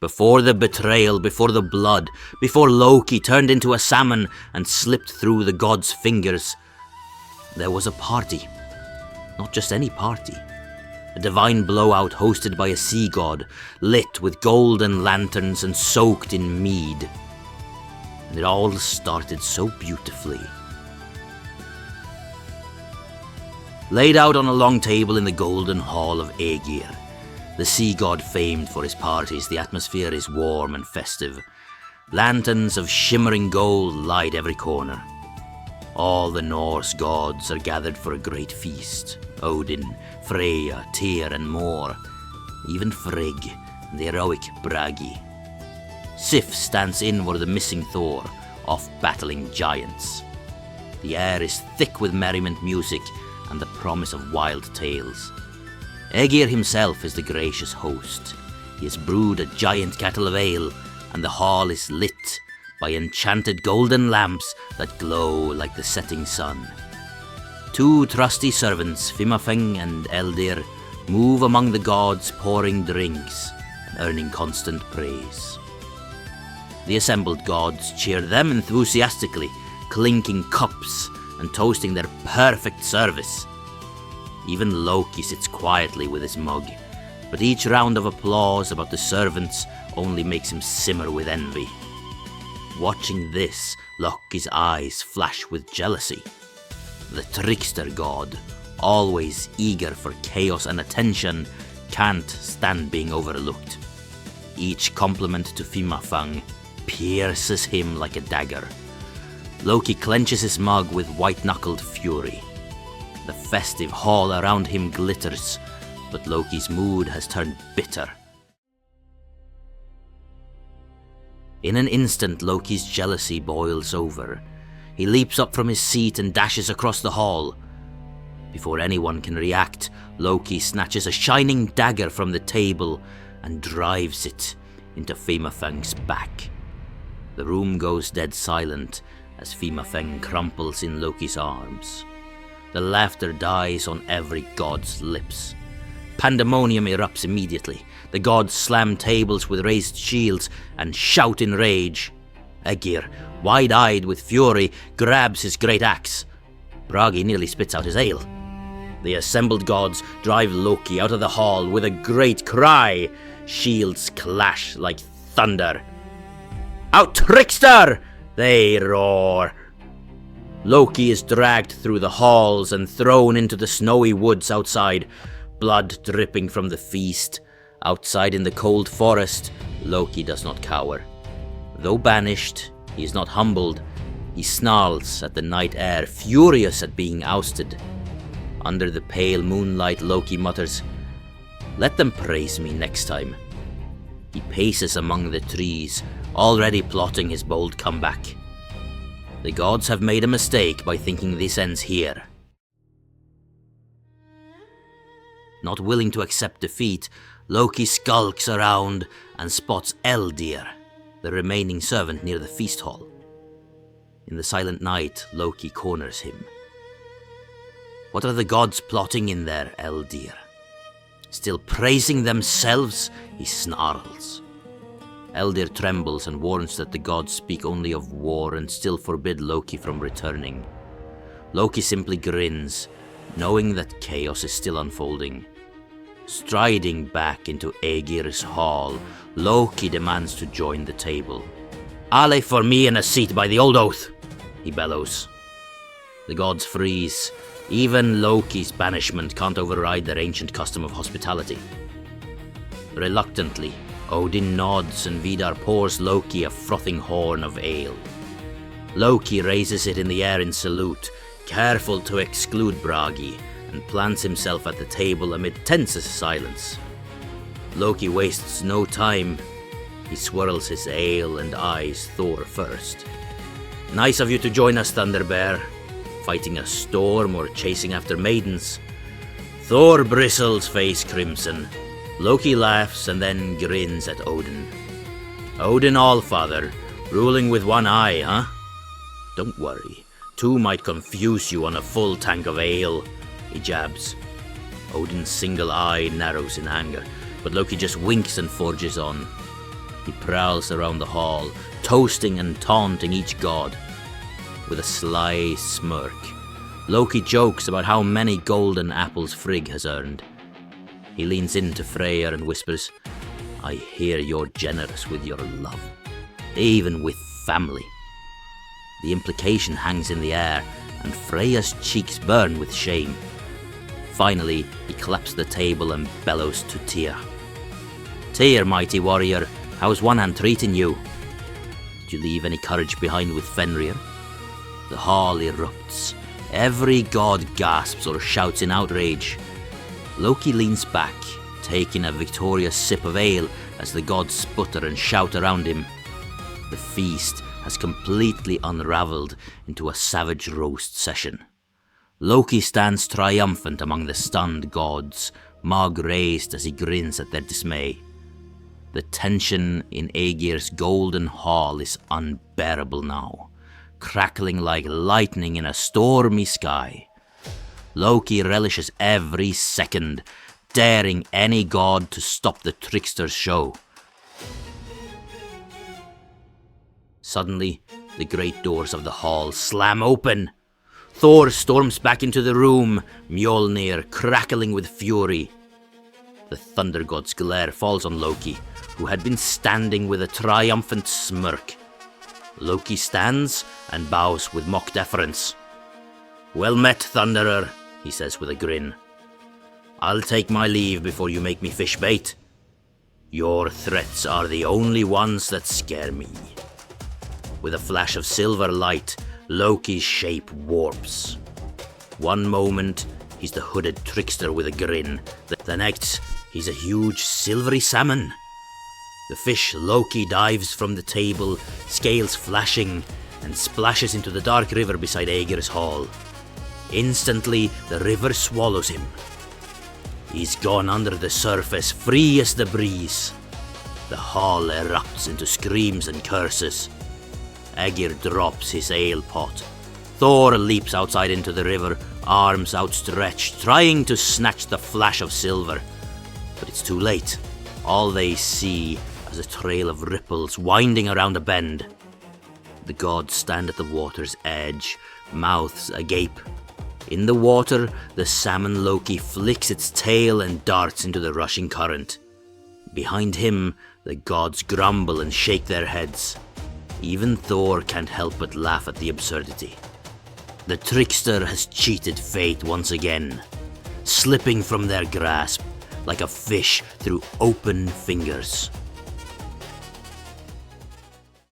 Before the betrayal, before the blood, before Loki turned into a salmon and slipped through the god's fingers, there was a party. Not just any party. A divine blowout hosted by a sea god, lit with golden lanterns and soaked in mead. And it all started so beautifully. Laid out on a long table in the golden hall of Ægir, the sea god famed for his parties, the atmosphere is warm and festive. Lanterns of shimmering gold light every corner. All the Norse gods are gathered for a great feast. Odin, Freyja, Tyr and more. Even Frigg, the heroic Bragi. Sif stands in for the missing Thor, off battling giants. The air is thick with merriment music and the promise of wild tales. Ægir himself is the gracious host. He has brewed a giant kettle of ale, and the hall is lit by enchanted golden lamps that glow like the setting sun. Two trusty servants, Fimafeng and Eldir, move among the gods, pouring drinks and earning constant praise. The assembled gods cheer them enthusiastically, clinking cups and toasting their perfect service. Even Loki sits quietly with his mug, but each round of applause about the servants only makes him simmer with envy. Watching this, Loki's eyes flash with jealousy. The trickster god, always eager for chaos and attention, can't stand being overlooked. Each compliment to Fimafang pierces him like a dagger. Loki clenches his mug with white-knuckled fury. The festive hall around him glitters, but Loki's mood has turned bitter. In an instant, Loki's jealousy boils over. He leaps up from his seat and dashes across the hall. Before anyone can react, Loki snatches a shining dagger from the table and drives it into Fimafeng's back. The room goes dead silent as Fimafeng crumples in Loki's arms. The laughter dies on every god's lips. Pandemonium erupts immediately. The gods slam tables with raised shields and shout in rage. Ægir, wide-eyed with fury, grabs his great axe. Bragi nearly spits out his ale. The assembled gods drive Loki out of the hall with a great cry. Shields clash like thunder. "Out, trickster!" they roar. Loki is dragged through the halls and thrown into the snowy woods outside, blood dripping from the feast. Outside in the cold forest, Loki does not cower. Though banished, he is not humbled. He snarls at the night air, furious at being ousted. Under the pale moonlight, Loki mutters, "Let them praise me next time." He paces among the trees, already plotting his bold comeback. The gods have made a mistake by thinking this ends here. Not willing to accept defeat, Loki skulks around and spots Eldir, the remaining servant near the feast hall. In the silent night, Loki corners him. "What are the gods plotting in there, Eldir? Still praising themselves?" he snarls. Eldir trembles and warns that the gods speak only of war and still forbid Loki from returning. Loki simply grins, knowing that chaos is still unfolding. Striding back into Ægir's hall, Loki demands to join the table. "Ale for me and a seat by the old oath," he bellows. The gods freeze. Even Loki's banishment can't override their ancient custom of hospitality. Reluctantly, Odin nods and Vidar pours Loki a frothing horn of ale. Loki raises it in the air in salute, careful to exclude Bragi, and plants himself at the table amid tense silence. Loki wastes no time. He swirls his ale and eyes Thor first. "Nice of you to join us, Thunder Bear. Fighting a storm or chasing after maidens?" Thor bristles, face crimson. Loki laughs and then grins at Odin. "Odin Allfather, ruling with one eye, huh? Don't worry, two might confuse you on a full tank of ale," he jabs. Odin's single eye narrows in anger, but Loki just winks and forges on. He prowls around the hall, toasting and taunting each god. With a sly smirk, Loki jokes about how many golden apples Frigg has earned. He leans into Freyja and whispers, "I hear you're generous with your love, even with family." The implication hangs in the air, and Freyja's cheeks burn with shame. Finally, he claps the table and bellows to Tyr. "Tyr, mighty warrior, how's one hand treating you? Did you leave any courage behind with Fenrir?" The hall erupts. Every god gasps or shouts in outrage. Loki leans back, taking a victorious sip of ale as the gods sputter and shout around him. The feast has completely unraveled into a savage roast session. Loki stands triumphant among the stunned gods, mug raised as he grins at their dismay. The tension in Ægir's golden hall is unbearable now, crackling like lightning in a stormy sky. Loki relishes every second, daring any god to stop the trickster's show. Suddenly, the great doors of the hall slam open. Thor storms back into the room, Mjolnir crackling with fury. The thunder god's glare falls on Loki, who had been standing with a triumphant smirk. Loki stands and bows with mock deference. "Well met, Thunderer," he says with a grin. "I'll take my leave before you make me fish bait. Your threats are the only ones that scare me." With a flash of silver light, Loki's shape warps. One moment, he's the hooded trickster with a grin. The next, he's a huge silvery salmon. The fish Loki dives from the table, scales flashing, and splashes into the dark river beside Ægir's hall. Instantly, the river swallows him. He's gone under the surface, free as the breeze. The hall erupts into screams and curses. Ægir drops his ale pot. Thor leaps outside into the river, arms outstretched, trying to snatch the flash of silver. But it's too late. All they see is a trail of ripples winding around a bend. The gods stand at the water's edge, mouths agape. In the water, the salmon Loki flicks its tail and darts into the rushing current. Behind him, the gods grumble and shake their heads. Even Thor can't help but laugh at the absurdity. The trickster has cheated fate once again, slipping from their grasp like a fish through open fingers.